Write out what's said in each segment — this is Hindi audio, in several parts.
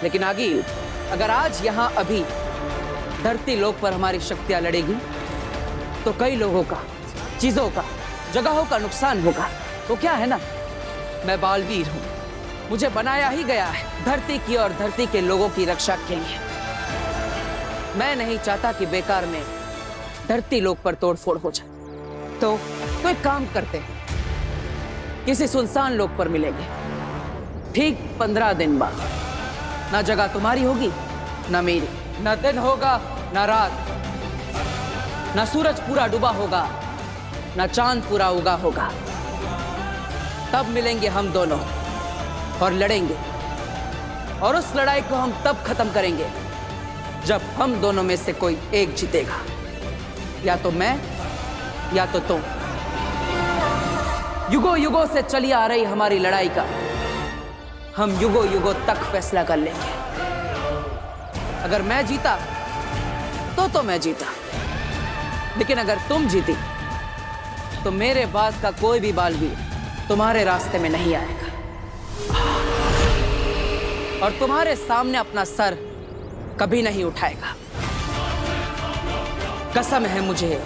लेकिन आगे अगर आज यहाँ अभी धरती लोक पर हमारी शक्तियां लड़ेगी तो कई लोगों का, चीजों का, जगहों का नुकसान होगा। तो क्या है ना, मैं बालवीर हूं, मुझे बनाया ही गया है धरती की और धरती के लोगों की रक्षा के लिए। मैं नहीं चाहता कि बेकार में धरती लोक पर तोड़फोड़ हो जाए। तो एक काम करते हैं, किसी सुनसान लोक पर मिलेंगे ठीक 15 दिन बाद। ना जगह तुम्हारी होगी ना मेरी, ना दिन होगा ना रात, ना सूरज पूरा डूबा होगा ना चांद पूरा उगा होगा। तब मिलेंगे हम दोनों और लड़ेंगे, और उस लड़ाई को हम तब खत्म करेंगे जब हम दोनों में से कोई एक जीतेगा, या तो मैं या तो तुम। युगों युगों से चली आ रही हमारी लड़ाई का हम युगों युगों तक फैसला कर लेंगे। अगर मैं जीता तो मैं जीता, लेकिन अगर तुम जीती तो मेरे बाद का कोई भी बालवीर तुम्हारे रास्ते में नहीं आएगा और तुम्हारे सामने अपना सर कभी नहीं उठाएगा। कसम है मुझे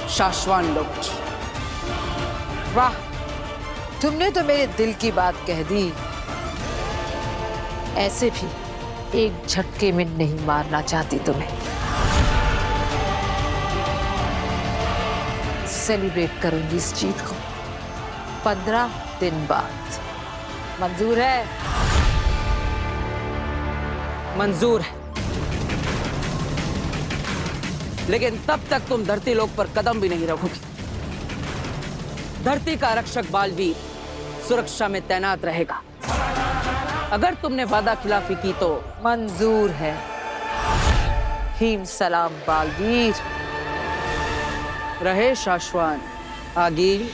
शाश्वान लोक की। वाह, तुमने तो मेरे दिल की बात कह दी। ऐसे भी एक झटके में नहीं मारना चाहती तुम्हें। सेलिब्रेट करूंगी इस जीत को 15 दिन बाद। मंजूर है? मंजूर है, लेकिन तब तक तुम धरती लोक पर कदम भी नहीं रखोगी। धरती का रक्षक बालवीर सुरक्षा में तैनात रहेगा। अगर तुमने वादा खिलाफी की तो मंजूर है। हीम सलाम बालवीर। रहे शाश्वान आगील।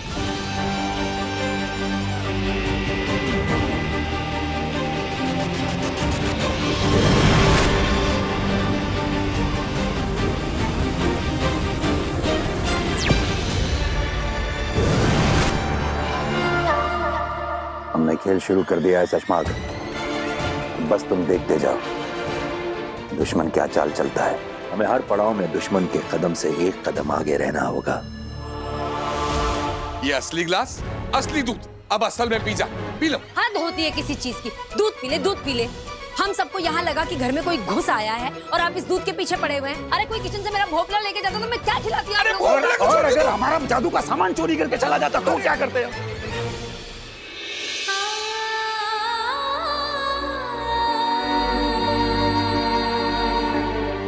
हमने खेल शुरू कर दिया है सशमाग, बस तुम देखते जाओ दुश्मन क्या चाल चलता है। हमें हर पड़ाव में दुश्मन के कदम से एक कदम आगे रहना होगा। ये असली ग्लास, असली दूध, अब असल में पी जा, पी लो। हद होती है किसी चीज की। दूध पी ले, दूध पी ले। हम सबको यहाँ लगा कि घर में कोई घुस आया है और आप इस दूध के पीछे पड़े हुए हैं। अरे कोई किचन से मेरा भोपला लेके जाता तो मैं क्या खिलाती आप लोगों को? और अगर हमारा जादू का सामान चोरी करके चला जाता तो क्या करते हैं?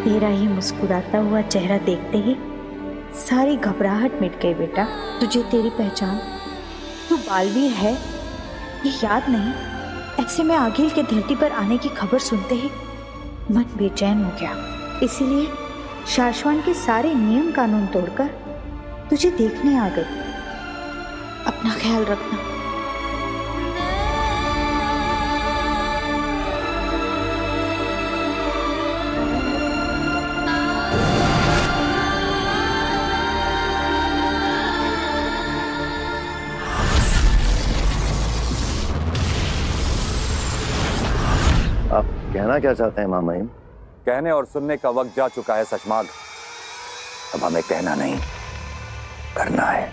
तेरा ही मुस्कुराता हुआ चेहरा देखते ही सारी घबराहट मिट गई। बेटा, तुझे तेरी पहचान, तू बालवीर है, ये याद नहीं? ऐसे में आगिल के धरती पर आने की खबर सुनते ही मन बेचैन हो गया। इसीलिए शाश्वान के सारे नियम कानून तोड़कर तुझे देखने आ गई। अपना ख्याल रखना। आप कहना क्या चाहते हैं मामाइन? कहने और सुनने का वक्त जा चुका है सशमाग। अब हमें कहना नहीं, करना है।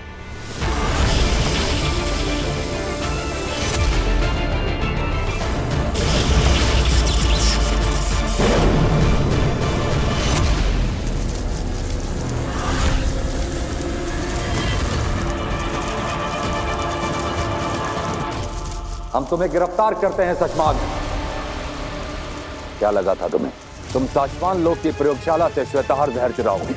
हम तुम्हें गिरफ्तार करते हैं सशमाग। क्या लगा था तुम्हें? तुम शाश्वान लोक की प्रयोगशाला से श्वेताहार जहर चुराओगे।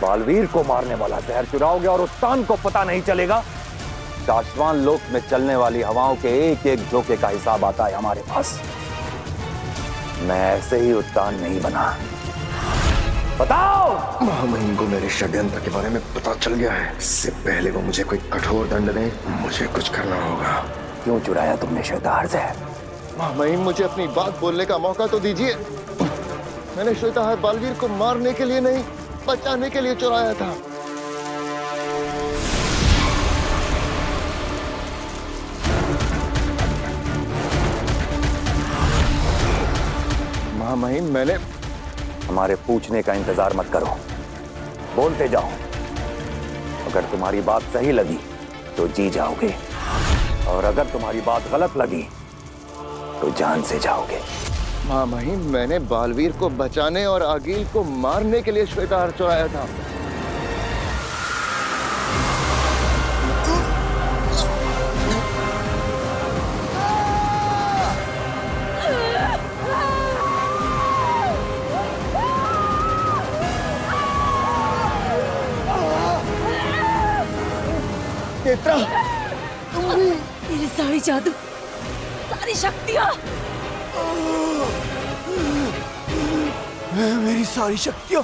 बालवीर को मारने वाला जहर चुराओगे और उत्तान को पता नहीं चलेगा। शाश्वान लोक में चलने वाली हवाओं के एक एक झोंके का हिसाब आता है हमारे पास। मैं ऐसे ही उत्तान नहीं बना। बताओ। महामहिम को मेरे षड्यंत्र के बारे में पता चल गया है। इससे पहले वो मुझे कोई कठोर दंड दे, मुझे कुछ करना होगा। क्यों चुराया तुमने श्वेताहार जहर? महामहिम, मुझे अपनी बात बोलने का मौका तो दीजिए। मैंने श्वेताहार बालवीर को मारने के लिए नहीं, बचाने के लिए चुराया था। महामहिम, मैंने हमारे पूछने का इंतजार मत करो, बोलते जाओ। अगर तुम्हारी बात सही लगी तो जी जाओगे, और अगर तुम्हारी बात गलत लगी तो जान से जाओगे। महामहिम, मैंने बालवीर को बचाने और आगील को मारने के लिए श्वेताहार चुराया था। नेत्रा, मेरी सारी जादू, सारी शक्तियाँ, मेरी सारी शक्तियाँ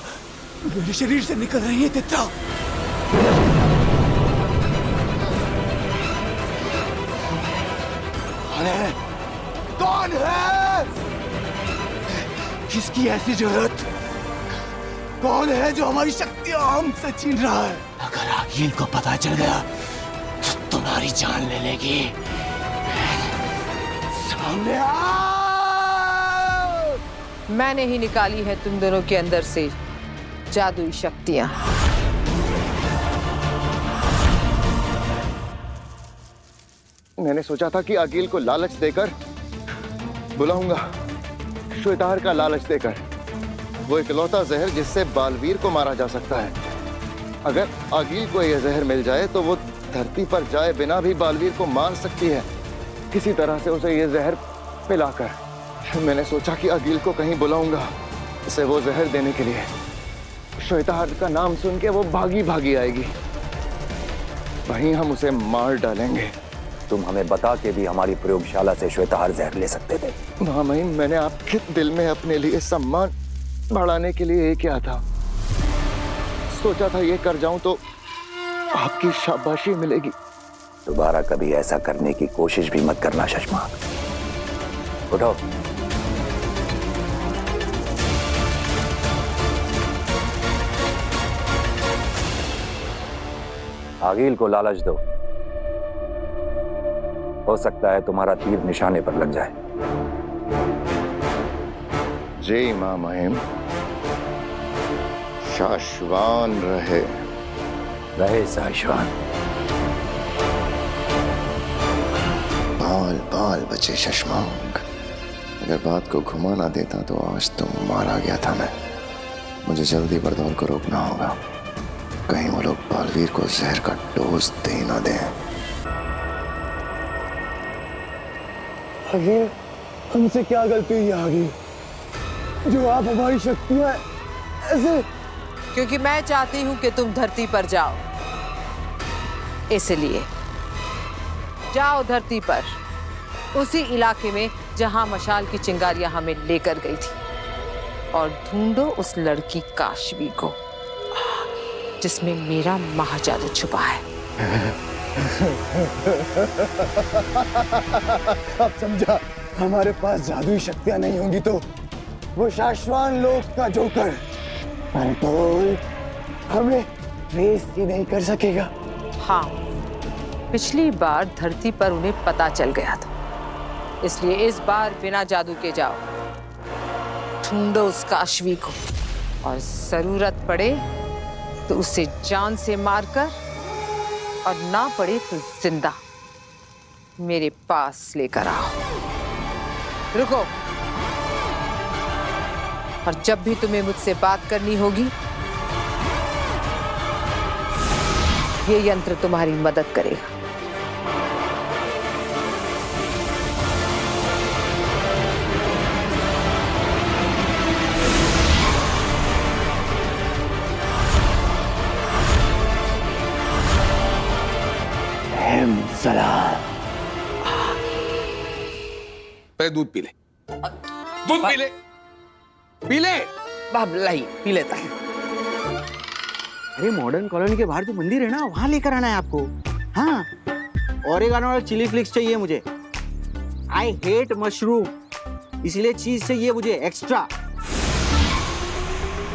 मेरे शरीर से निकल रही है नेत्रा। कौन है? कौन है? किसकी ऐसी जरूरत? कौन है जो हमारी शक्तियाँ हमसे छीन रहा है? अगर आगील को पता चल गया तो तुम्हारी जान ले लेगी। सामने आओ! मैंने ही निकाली है तुम दोनों के अंदर से जादुई शक्तियां। मैंने सोचा था कि आगील को लालच देकर बुलाऊंगा, श्वेताहार का लालच देकर। वो इकलौता जहर जिससे बालवीर को मारा जा सकता है। अगर आगील को यह जहर मिल जाए तो वो धरती पर जाए बिना भी बालवीर को मार सकती है, किसी तरह से उसे यह जहर पिलाकर। मैंने सोचा कि आगील को कहीं बुलाऊंगा उसे वो जहर देने के लिए। श्वेताहार का नाम सुन के वो भागी भागी आएगी, वहीं हम उसे मार डालेंगे। तुम हमें बता के भी हमारी प्रयोगशाला से श्वेताहार जहर ले सकते थे। महामहिम, मैंने आपके दिल में अपने लिए सम्मान बढ़ाने के लिए ये किया था। सोचा था ये कर जाऊं तो आपकी शाबाशी मिलेगी। दोबारा कभी ऐसा करने की कोशिश भी मत करना शशमाक। उठो। आगील को लालच दो, हो सकता है तुम्हारा तीर निशाने पर लग जाए। जय महामहिम, शाश्वान रहे। रहे शाश्वान। बाल बाल बचे शशमांक। अगर बात को घुमा ना देता तो आज तो मारा गया था मैं। मुझे जल्दी बरदौल को रोकना होगा, कहीं वो लोग बालवीर को जहर का डोज दे ना दें। आगे हमसे क्या गलती हुई आगे जो आप हमारी शक्तियां ऐसे? क्योंकि मैं चाहती हूं कि तुम धरती पर जाओ, इसलिए जाओ धरती पर, उसी इलाके में जहां मशाल की चिंगारियां हमें लेकर गई थी, और ढूंढो उस लड़की काशवी को जिसमें मेरा महाजादू छुपा है। अब समझा, हमारे पास जादुई शक्तियां नहीं होंगी तो वो शाश्वान लोक का जोकर बरदौल हमें रेस ही नहीं कर सकेगा। हाँ, पिछली बार धरती पर उन्हें पता चल गया था, इसलिए इस बार बिना जादू के जाओ, ढूंढो उस काशवी को, और जरूरत पड़े तो उसे जान से मारकर, और ना पड़े तो जिंदा मेरे पास लेकर आओ। रुको, और जब भी तुम्हें मुझसे बात करनी होगी, ये यंत्र तुम्हारी मदद करेगा। पहले दूध पी ले, दूध पी ले, पी ले। बाप लाई पी लेता है। अरे मॉडर्न कॉलोनी के बाहर जो मंदिर है ना, वहां लेकर आना है आपको। हाँ, ओरेगानो और चिली फ्लिक्स चाहिए मुझे। आई हेट मशरूम, इसलिए चीज चाहिए मुझे एक्स्ट्रा।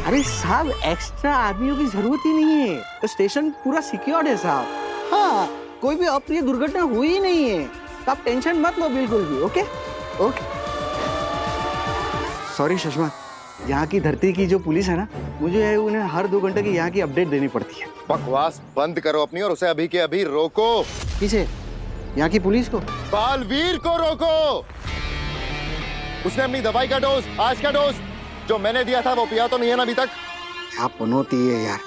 अरे साहब, एक्स्ट्रा आदमियों की जरूरत ही नहीं है, तो स्टेशन पूरा सिक्योर्ड है साहब। हाँ, कोई भी अप्रिय दुर्घटना हुई ही नहीं है, तो आप टेंशन मत लो बिल्कुल भी। Okay okay. सॉरी शशमा, यहाँ की धरती की जो पुलिस है ना, मुझे उन्हें हर 2 घंटे की यहाँ की अपडेट देनी पड़ती है। बकवास बंद करो अपनी और उसे अभी के अभी रोको। किसे? यहाँ की पुलिस को? बालवीर को रोको। उसने अपनी दवाई का डोज, आज का डोज जो मैंने दिया था वो पिया तो नहीं है ना अभी तक? क्या पनौती है यार।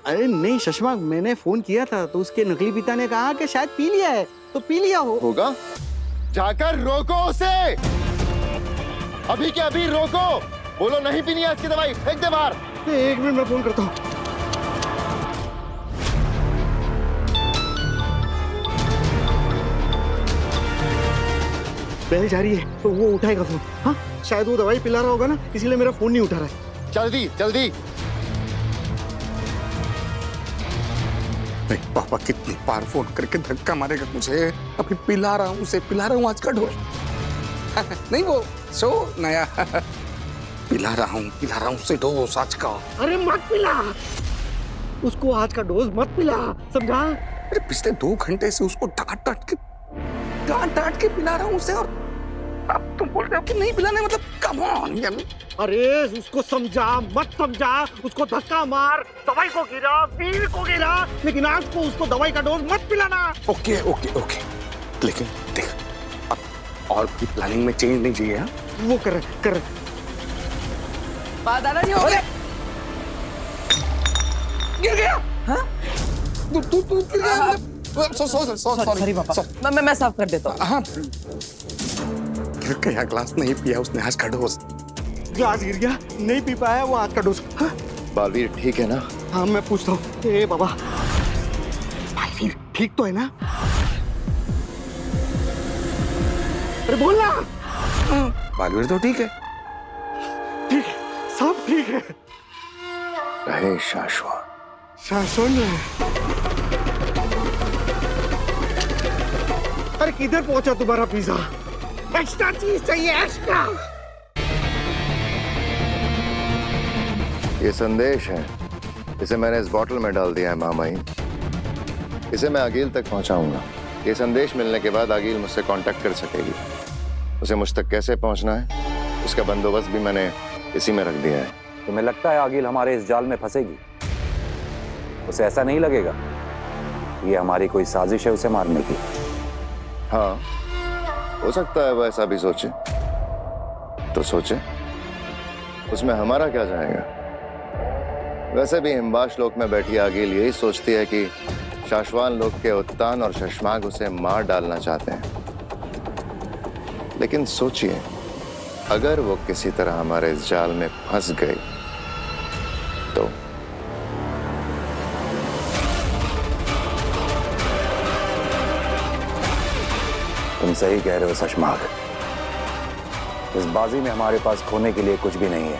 अरे नहीं शशमा, मैंने फोन किया था तो उसके नकली पिता ने कहा कि शायद पी लिया है, तो पी लिया होगा। जाकर रोको उसे, अभी के अभी रोको। बोलो नहीं पीनी है इसकी दवाई, फेंक दे बाहर। 1 मिनट में फोन करता हूँ। बेल जा रही है तो वो उठाएगा फोन। हाँ शायद वो दवाई पिला रहा होगा ना, इसीलिए मेरा फोन नहीं उठा रहा है। जल्दी जल्दी। नहीं पापा कितनी बार फोन करके धक्का मारेगा मुझे। अभी पिला रहा हूँ उसे, पिला रहा हूँ आज का डोज। नहीं वो सो नया पिला रहा हूँ उसे डोज आज का। अरे मत पिला उसको, आज का डोज मत पिला, समझा? अरे पिछले 2 घंटे से उसको डांट डांट के पिला रहा हूँ उसे, और अब तुम बोल रहे हो कि नहीं पिलाने, मतलब कम ऑन यार। अरे उसको समझा मत समझा, उसको धक्का मार, दवाई को गिरा, वीर को गिरा, लेकिन आज को उसको दवाई का डोज मत पिलाना। ओके ओके ओके, लेकिन देख अब और भी प्लानिंग में चेंज नहीं चाहिए। हाँ वो कर दादाजी हो गए। गिर गया। हाँ तू गिर गया। सॉरी पापा, मैं साफ कर देता हूँ। हाँ गिर गया, ग्लास नहीं पिया उसने आज का डोज। ग्लास गिर गया, नहीं पी पाया वो आज का डोज। हाँ? बालवीर ठीक है ना? हाँ मैं पूछता हूँ। ए बाबा, बालवीर ठीक तो है ना? अरे बोलना। बालवीर तो ठीक है। ठीक है, सब ठीक है। रहे शाश्वत। शासन है। अरे किधर पहुंचा तुम्हारा पिज्जा? एक्स्ट्रा चीज चाहिए, एक्स्ट्रा। ये संदेश है, इसे मैंने इस बोतल में डाल दिया है मामाई। इसे मैं आगिल तक पहुंचाऊंगा। ये संदेश मिलने के बाद आगिल मुझसे कांटेक्ट कर सकेगी। उसे मुझ तक कैसे पहुंचना है उसका बंदोबस्त भी मैंने इसी में रख दिया है। तुम्हें लगता है आगिल हमारे इस जाल में फंसेगी? उसे ऐसा नहीं लगेगा ये हमारी कोई साजिश है उसे मारने की? हाँ हो सकता है वो ऐसा भी सोचे, तो सोचे, उसमें हमारा क्या जाएगा। वैसे भी हिमवाश लोक में बैठी आगिल यही सोचती है कि शाश्वान लोक के उत्तान और शशमाग उसे मार डालना चाहते हैं। लेकिन सोचिए, अगर वो किसी तरह हमारे इस जाल में फंस गई तो तुम सही कह रहे हो शशमाग, इस बाजी में हमारे पास खोने के लिए कुछ भी नहीं है।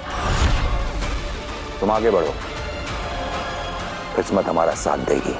तुम आगे बढ़ो, किस्मत हमारा साथ देगी।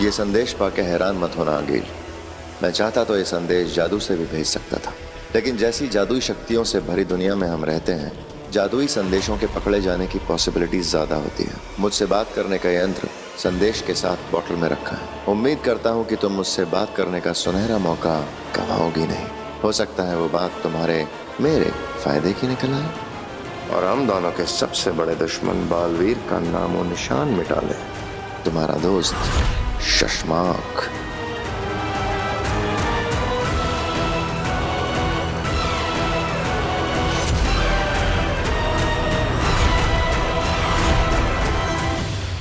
ये संदेश पाके हैरान मत होना आगिल। मैं चाहता तो ये संदेश जादू से भी भेज सकता था, लेकिन जैसी जादुई शक्तियों से भरी दुनिया में हम रहते हैं, जादुई संदेशों के पकड़े जाने की पॉसिबिलिटीज ज्यादा होती है। मुझसे बात करने का यंत्र संदेश के साथ बोतल में रखा है। उम्मीद करता हूँ कि तुम मुझसे बात करने का सुनहरा मौका गवाओगी नहीं। हो सकता है वो बात तुम्हारे मेरे फायदे की निकल आए और हम दोनों के सबसे बड़े दुश्मन बालवीर का नामो निशान मिटा ले। तुम्हारा दोस्त शशमाक।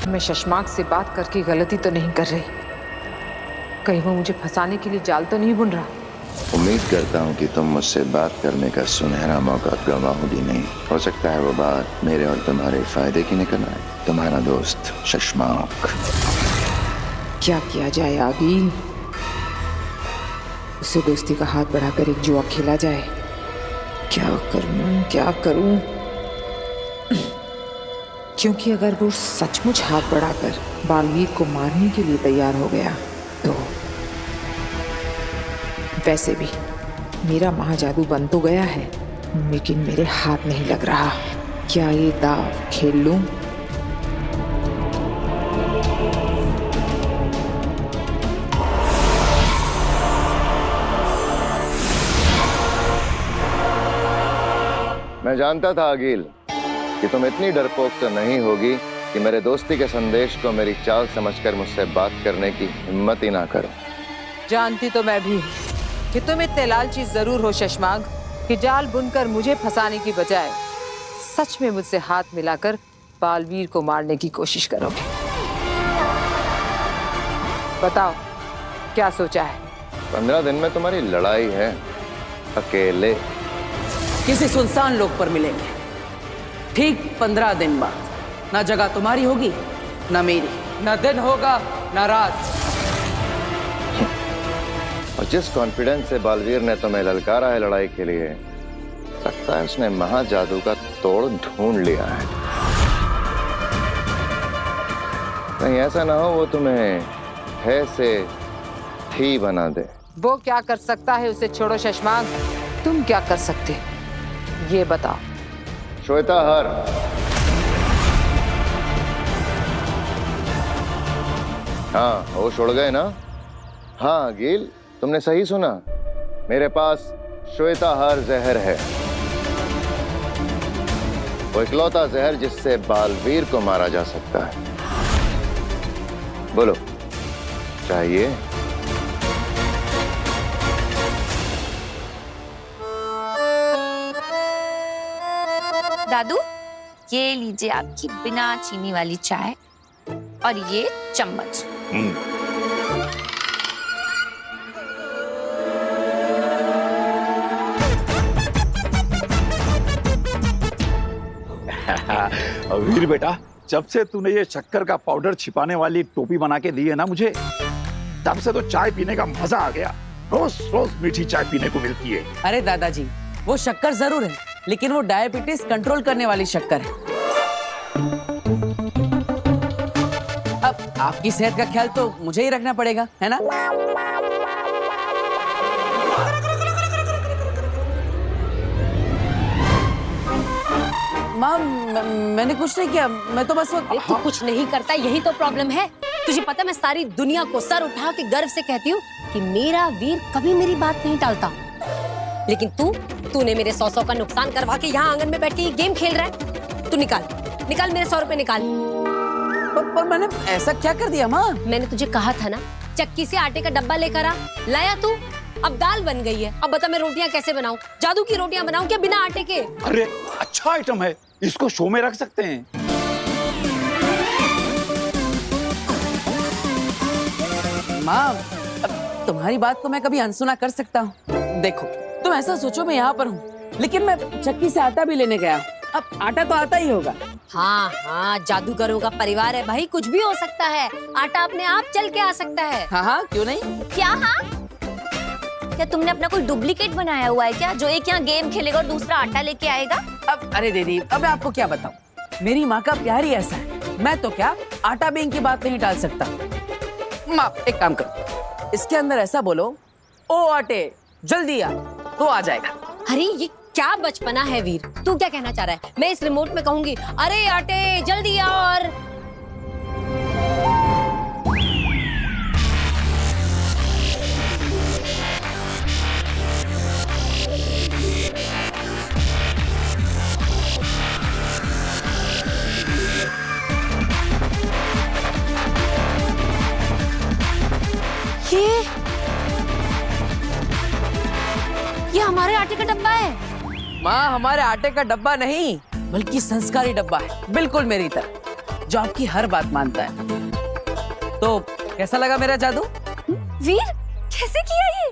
मैं शशमाक से बात करके गलती तो नहीं कर रही? कहीं वो मुझे फंसाने के लिए जाल तो नहीं बुन रहा? उम्मीद करता हूँ कि तुम मुझसे बात करने का सुनहरा मौका गवाओगी नहीं। हो सकता है वो बात मेरे और तुम्हारे फायदे की निकल आए। तुम्हारा दोस्त शशमाक। क्या किया जाए आगिल? उसे दोस्ती का हाथ बढ़ाकर एक जुआ खेला जाए। क्या करूं, क्या करूं? क्योंकि अगर वो सचमुच हाथ बढ़ाकर बालवीर को मारने के लिए तैयार हो गया तो वैसे भी मेरा महाजादू बन तो गया है, लेकिन मेरे हाथ नहीं लग रहा। क्या ये दाव खेल लूं? मैं जानता था अगील कि तुम इतनी डरपोक तो नहीं होगी कि मेरे दोस्ती के संदेश को मेरी चाल समझकर मुझसे बात करने की हिम्मत ही ना करो। जानती तो मैं भी कि तुम इतने लालची जरूर हो शशमांग कि जाल बुनकर मुझे फंसाने की बजाय सच में मुझसे हाथ मिलाकर बालवीर को मारने की कोशिश करोगे। बताओ क्या सोचा है? 15 दिन में तुम्हारी लड़ाई है, अकेले। किसी सुनसान लोक पर मिलेंगे, ठीक 15 दिन बाद। ना जगह तुम्हारी होगी ना मेरी, ना दिन होगा ना रात। और जिस कॉन्फिडेंस से बालवीर ने तुम्हें ललकारा है लड़ाई के लिए, लगता है उसने महाजादू का तोड़ ढूंढ लिया है। कहीं ऐसा ना हो वो तुम्हें है से थी बना दे। वो क्या कर सकता है उसे छोड़ो शशमांग, तुम क्या कर सकते ये बताओ। श्वेता हर, हाँ होश उड़ गए ना? हाँ गिल, तुमने सही सुना, मेरे पास श्वेता हर जहर है। वो इकलौता जहर जिससे बालवीर को मारा जा सकता है। बोलो, चाहिए? दादू, ये लीजिए आपकी बिना चीनी वाली चाय और ये चम्मच। वीर बेटा, जब से तूने ये शक्कर का पाउडर छिपाने वाली टोपी बना के दी है ना मुझे, तब से तो चाय पीने का मजा आ गया। रोज रोज मीठी चाय पीने को मिलती है। अरे दादाजी, वो शक्कर जरूर है, लेकिन वो डायबिटीज कंट्रोल करने वाली शक्कर है। अब आपकी सेहत का ख्याल तो मुझे ही रखना पड़ेगा, है ना? माँ, मैंने कुछ नहीं किया, मैं तो बस वो... तू कुछ नहीं करता, यही तो प्रॉब्लम है। तुझे पता, मैं सारी दुनिया को सर उठा के गर्व से कहती हूँ कि मेरा वीर कभी मेरी बात नहीं टालता, लेकिन तूने मेरे 100 का नुकसान करवा के यहाँ आंगन में बैठ के ये गेम खेल रहा है। तू निकाल मेरे 100 रुपए निकाल। पर मैंने ऐसा क्या कर दिया माँ? मैंने तुझे कहा था ना, चक्की से आटे का डब्बा लेकर आ, लाया तू। अब दाल बन गई है, अब बता मैं रोटियां कैसे बनाऊं? जादू की रोटियां बनाऊं क्या बिना आटे के? अरे अच्छा आइटम है, इसको शो में रख सकते हैं। माँ, तुम्हारी बात को मैं कभी अनसुना कर सकता हूँ? देखो, तुम ऐसा सोचो मैं यहाँ पर हूँ, लेकिन मैं चक्की से आटा भी लेने गया हूँ। अब आटा तो आता ही होगा। हाँ, जादूगरों का परिवार है भाई, कुछ भी हो सकता है। आटा अपने आप चल के आ सकता है। हाँ, क्यों नहीं? क्या? हाँ, क्या तुमने अपना कोई डुप्लीकेट बनाया हुआ है क्या, जो एक यहाँ गेम खेलेगा और दूसरा आटा लेके आएगा? अब अरे दीदी, अब मैं आपको क्या बताऊं, मेरी माँ का प्यार ही ऐसा है। मैं तो क्या आटा बेंग की बात नहीं टाल सकता। माँ, एक काम करो, इसके अंदर ऐसा बोलो, ओ आटे जल्दी आ, तो आ जाएगा। अरे ये क्या बचपना है वीर, तू क्या कहना चाह रहा है? मैं इस रिमोट में कहूंगी, अरे आटे जल्दी आ, और ये हमारे आटे का डब्बा है। माँ, हमारे आटे का डब्बा नहीं, बल्कि संस्कारी डब्बा है, बिल्कुल मेरी तरह, जो आपकी हर बात मानता है। तो कैसा लगा मेरा जादू? वीर, कैसे किया ये?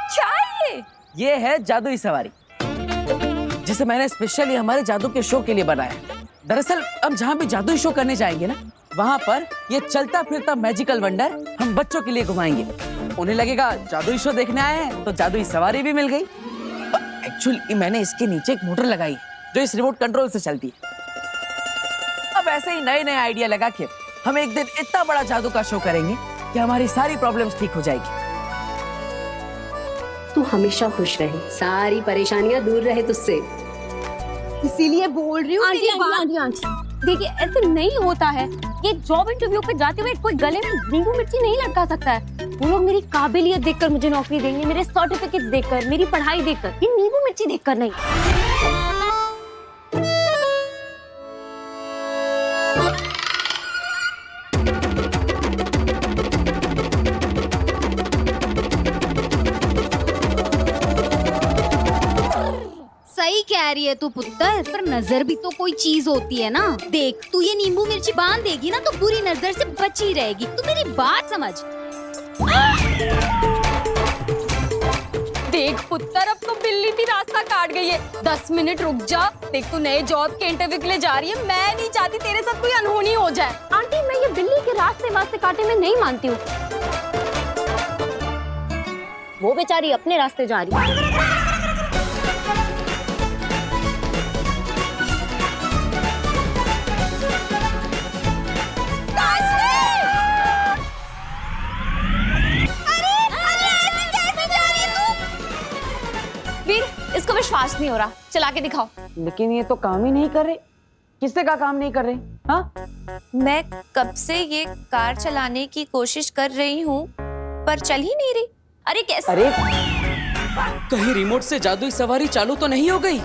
क्या है ये है जादुई सवारी, जिसे मैंने स्पेशली हमारे जादू के शो के लिए बनाया। दरअसल अब जहाँ भी जादुई शो करने जाएंगे ना, वहाँ पर ये चलता फिरता मैजिकल वंडर हम बच्चों के लिए घुमाएंगे। उन्हें लगेगा जादुई शो देखने आए हैं, तो जादुई सवारी भी मिल गई। एक्चुअली मैंने इसके नीचे एक मोटर लगाई जो इस रिमोट कंट्रोल से चलती है। अब ऐसे ही नए नए आइडिया लगा के हम एक दिन इतना बड़ा जादू का शो करेंगे कि हमारी सारी प्रॉब्लम्स ठीक हो जाएगी। तू हमेशा खुश रहे, सारी परेशानियां दूर रहे तुझसे। इसीलिए बोल रही हूँ। आंटी देखिए, ऐसे नहीं होता है। ये जॉब इंटरव्यू पे जाते हुए कोई गले में नींबू मिर्ची नहीं लटका सकता है। वो लोग मेरी काबिलियत देखकर मुझे नौकरी देंगे, मेरे सर्टिफिकेट्स देखकर, मेरी पढ़ाई देखकर, ये नींबू मिर्ची देखकर नहीं। सही कह रही है तू पुत्र, पर नजर भी तो कोई चीज होती है ना। देख, तू ये नींबू मिर्ची बांध देगी ना तो बुरी नजर से बची रहेगी। तू मेरी बात समझ। देख पुत्र, अब तो बिल्ली भी रास्ता काट गई है। 10 मिनट रुक जा। देख, तू नए जॉब के इंटरव्यू के लिए जा रही है। मैं नहीं चाहती तेरे साथ कोई अनहोनी हो जाए। आंटी, मैं ये बिल्ली के रास्ते काटे में नहीं मानती हूँ। वो बेचारी अपने रास्ते जा रही है। इसको विश्वास नहीं हो रहा, चला के दिखाओ। लेकिन ये तो काम ही नहीं कर रहे। किससे का काम नहीं कर रहे? हाँ, मैं कब से ये कार चलाने की कोशिश कर रही हूँ पर चल ही नहीं रही। अरे कैसे? अरे कहीं रिमोट से जादुई सवारी चालू तो नहीं हो गई?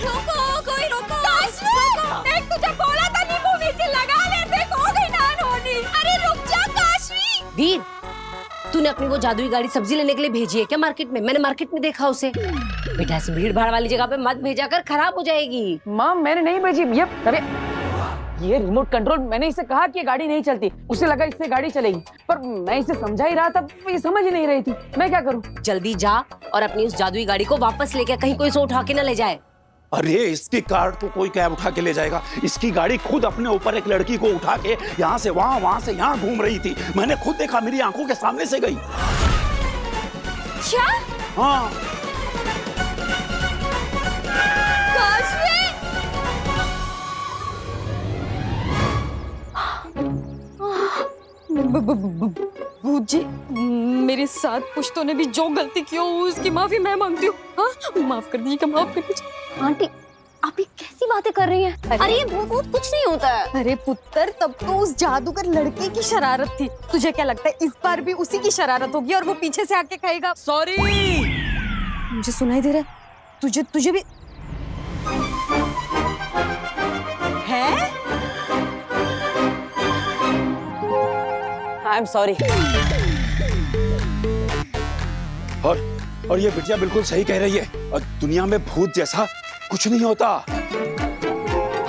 रोको, कोई रोको। देख, तुझे बोला था नींबू मिर्ची लगा ले, देख हो गई ना अनहोनी। अरे रुक जा काशी। वीर, तूने अपनी वो जादुई गाड़ी सब्जी लेने के लिए भेजी है क्या मार्केट में? मैंने मार्केट में देखा उसे। बेटा, ऐसी भीड़ भाड़ वाली जगह पे मत भेजा कर, खराब हो जाएगी। माँ, मैंने नहीं भेजी। ये रिमोट कंट्रोल, मैंने इसे कहा कि ये गाड़ी नहीं चलती। उसे लगा इससे गाड़ी चलेगी, पर मैं इसे समझा ही रहा था, ये समझ ही नहीं रही थी। मैं क्या करूँ? जल्दी जा और अपनी उस जादुई गाड़ी को वापस लेके, कहीं कोई इसे उठा के न ले जाए। अरे इसकी कार तो कोई कैब उठा के ले जाएगा। इसकी गाड़ी खुद अपने ऊपर एक लड़की को उठा के यहाँ से वहाँ, वहाँ से यहाँ घूम रही थी। मैंने खुद देखा, मेरी आंखों के सामने से गई। क्या? हाँ। जी, मेरे साथ पुश्तों ने भी जो गलती की हो उसकी माफी मैं मांगती हूँ। हाँ, माफ कर दीजिएगा, माफ कर दीजिए। आंटी, आप ये कैसी बातें कर रही हैं? अरे ये भूत कुछ नहीं होता है। अरे पुत्र, तब तो उस जादूगर लड़के की शरारत थी। तुझे क्या लगता है इस बार भी उसी की शरारत होगी और वो पीछे से आके कहेगा सॉरी? मुझे सुनाई दे रहा है, तुझे भी है? I am sorry. और ये बिटिया बिल्कुल सही कह रही है। और दुनिया में भूत जैसा कुछ नहीं होता।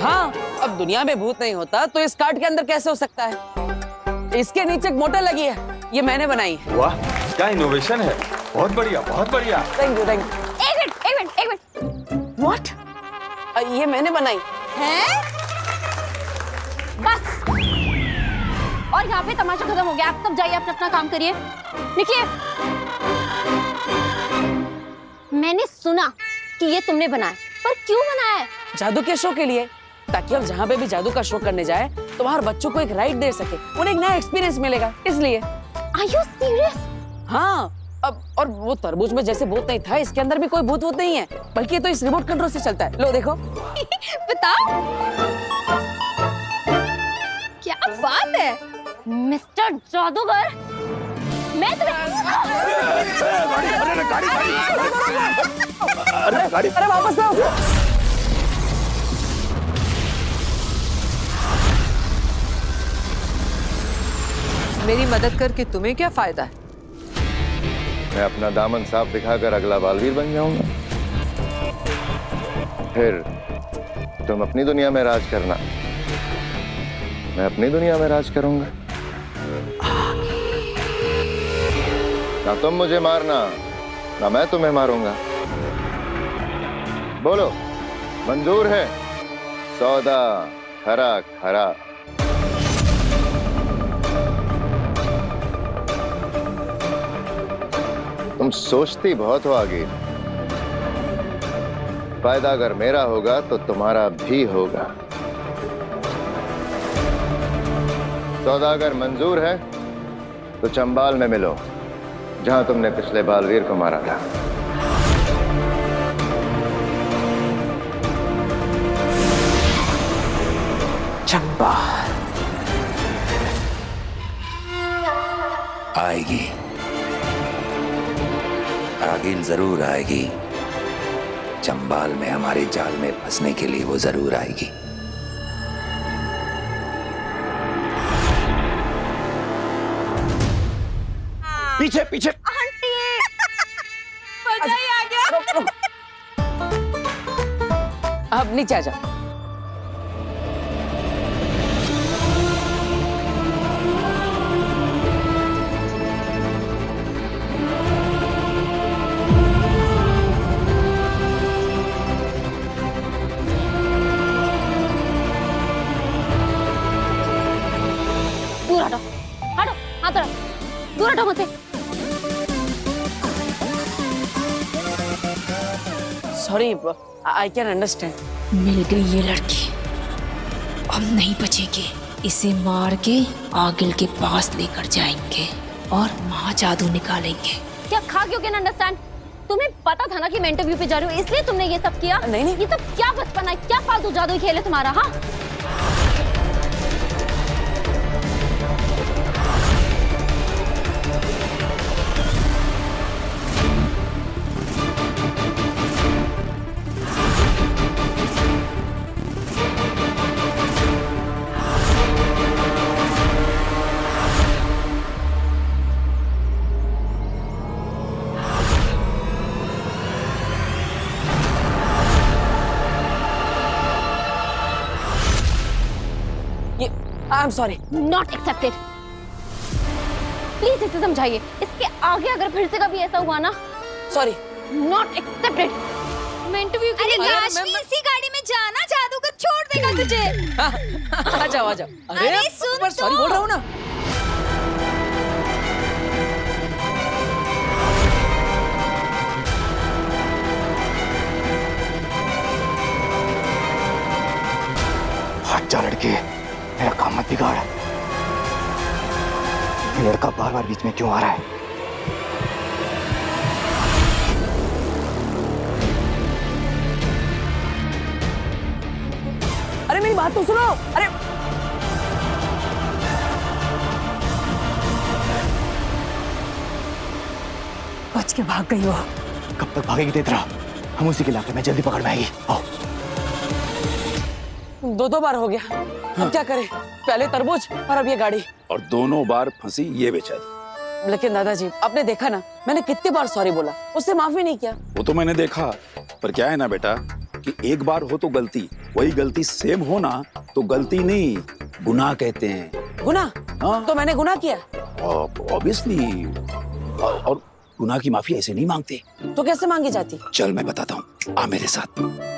हाँ, अब दुनिया में भूत नहीं होता तो इस कार्ड के अंदर कैसे हो सकता है? इसके नीचे एक मोटर लगी है, ये मैंने बनाई है। वाह, क्या इनोवेशन है। बहुत बढ़िया, बहुत बढ़िया। Thank you, thank you. एक मिनट। व्हाट? ये मैंने बनाई है? बस, और यहाँ पे तमाशा खत्म हो गया। आप सब जाइए, अपना काम करिए, निकलिए। मैंने सुना कि ये तुमने बनाया, पर क्यों बनाया है? जादू के शो के लिए, ताकि हम जहाँ पे भी जादू का शो करने जाए तो वहाँ बच्चों को एक राइड दे सके, उन्हें एक नया एक्सपीरियंस मिलेगा, इसलिए। Are you serious? हाँ, अब और वो तरबूज में जैसे भूत नहीं था, इसके अंदर भी कोई भूत नहीं है, बल्कि ये तो इस रिमोट कंट्रोल से चलता है। लो देखो। बताओ, क्या बात है मिस्टर जादूगर। मैं अरे वापस आओ। मेरी मदद करके तुम्हें क्या फायदा है? मैं अपना दामन साफ दिखाकर अगला बालवीर बन जाऊंगा। फिर तुम अपनी दुनिया में राज करना, मैं अपनी दुनिया में राज करूंगा। ना तुम मुझे मारना, ना मैं तुम्हें मारूंगा। बोलो, मंजूर है? सौदा खरा खरा। तुम सोचती बहुत हो आगे। फायदा अगर मेरा होगा तो तुम्हारा भी होगा। सौदा अगर मंजूर है तो चंबाल में मिलो, जहां तुमने पिछले बालवीर को मारा था। चंबाल आएगी, आगिल जरूर आएगी। चंबाल में हमारे जाल में फंसने के लिए वो जरूर आएगी। पीछे पीछे। आंटी मजा ही आ गया। अब नीचे आ जाओ। दूर हटो, हटो, हाथ हटो, दूर हटो मुझसे। Sorry, I can understand. मिल गई ये लड़की, अब नहीं बचेगी। इसे मार के आगिल के पास लेकर जाएंगे और वहाँ जादू निकालेंगे। क्या खा क्यों कैन अंडरस्टैंड? तुम्हें पता था ना कि मैं इंटरव्यू पे जा रही हूँ, इसलिए तुमने ये सब किया? नहीं नहीं, ये सब क्या बचपन है, क्या फालतू जादू खेल है तुम्हारा? हाँ, I am sorry. Not accepted. Please इसे समझाइए, इसके आगे अगर फिर से कभी ऐसा हुआ ना, सॉरी। Not accepted. मैं इंटरव्यू के अरे लिए लाशमी, इसी गाड़ी में जाना, जादूगर छोड़ देगा तुझे। आ जाओ आ जाओ। अरे सुन पर सॉरी बोल रहा हूँ ना। हट जा लड़के, मेरा काम मत बिगाड़। ये लड़का बार बार बीच में क्यों आ रहा है? अरे मेरी बात तो सुनो। अरे बच के भाग गई हो। कब तक भागेगी तेतरा? हम उसी के इलाके में जल्दी पकड़ में आएगी। आओ। दो बार हो गया, अब क्या करें? पहले तरबूज और अब ये गाड़ी। और दोनों बार फंसी ये बेचारी। लेकिन दादाजी, आपने देखा ना, मैंने कितनी बार सॉरी बोला, उससे माफी नहीं किया। वो तो मैंने देखा, पर क्या है ना बेटा कि एक बार हो तो गलती, वही गलती सेम हो ना तो गलती नहीं, गुनाह कहते हैं। गुनाह? हाँ। तो मैंने गुनाह किया? ऑब्वियसली। और गुनाह की माफी ऐसे नहीं मांगते। तो कैसे मांगी जाती? चल मैं बताता हूँ, आ मेरे साथ।